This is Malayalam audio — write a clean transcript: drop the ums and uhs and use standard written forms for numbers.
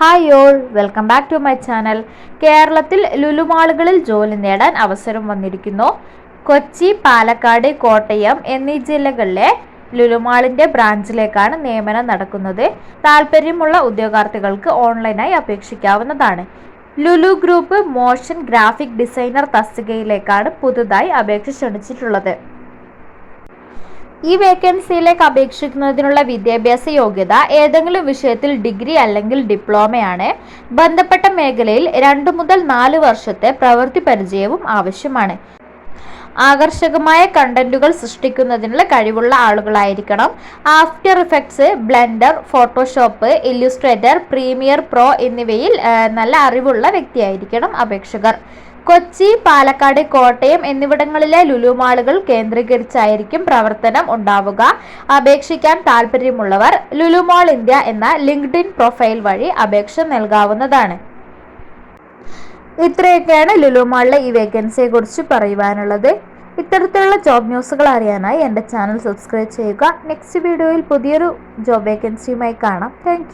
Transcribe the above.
Hi all, welcome back to my channel. കേരളത്തിൽ ലുലുമാളുകളിൽ ജോലി നേടാൻ അവസരം വന്നിരിക്കുന്നു. കൊച്ചി, പാലക്കാട്, കോട്ടയം എന്നീ ജില്ലകളിലെ ലുലുമാളിന്റെ ബ്രാഞ്ചിലേക്കാണ് നിയമനം നടക്കുന്നത്. താല്പര്യമുള്ള ഉദ്യോഗാർത്ഥികൾക്ക് ഓൺലൈനായി അപേക്ഷിക്കാവുന്നതാണ്. Lulu group motion graphic designer തസ്തികയിലേക്കാണ് പുതുതായി അപേക്ഷ ക്ഷണിച്ചിട്ടുള്ളത്. ഈ വേക്കൻസിയിലേക്ക് അപേക്ഷിക്കുന്നതിനുള്ള വിദ്യാഭ്യാസ യോഗ്യത ഏതെങ്കിലും വിഷയത്തിൽ ഡിഗ്രി അല്ലെങ്കിൽ ഡിപ്ലോമയാണ്. ബന്ധപ്പെട്ട മേഖലയിൽ 2 മുതൽ 4 വർഷത്തെ പ്രവൃത്തി പരിചയവും ആവശ്യമാണ്. ആകർഷകമായ കണ്ടന്റുകൾ സൃഷ്ടിക്കുന്നതിനുള്ള കഴിവുള്ള ആളുകളായിരിക്കണം. After Effects, Blender, Photoshop, Illustrator, Premiere Pro എന്നിവയിൽ നല്ല അറിവുള്ള വ്യക്തിയായിരിക്കണം അപേക്ഷകർ. കൊച്ചി, പാലക്കാട്, കോട്ടയം എന്നിവിടങ്ങളിലെ ലുലുമാളുകൾ കേന്ദ്രീകരിച്ചായിരിക്കും പ്രവർത്തനം ഉണ്ടാവുക. അപേക്ഷിക്കാൻ താൽപ്പര്യമുള്ളവർ ലുലുമാൾ ഇന്ത്യ എന്ന ലിങ്ക്ഡ്ഇൻ പ്രൊഫൈൽ വഴി അപേക്ഷ നൽകാവുന്നതാണ്. ഇത്രയൊക്കെയാണ് ലുലുമാളിലെ ഈ വേക്കൻസിയെ കുറിച്ച് പറയുവാനുള്ളത്. ഇത്തരത്തിലുള്ള ജോബ് ന്യൂസുകൾ അറിയാനായി എൻ്റെ ചാനൽ സബ്സ്ക്രൈബ് ചെയ്യുക. നെക്സ്റ്റ് വീഡിയോയിൽ പുതിയൊരു ജോബ് വേക്കൻസിയുമായി കാണാം. താങ്ക്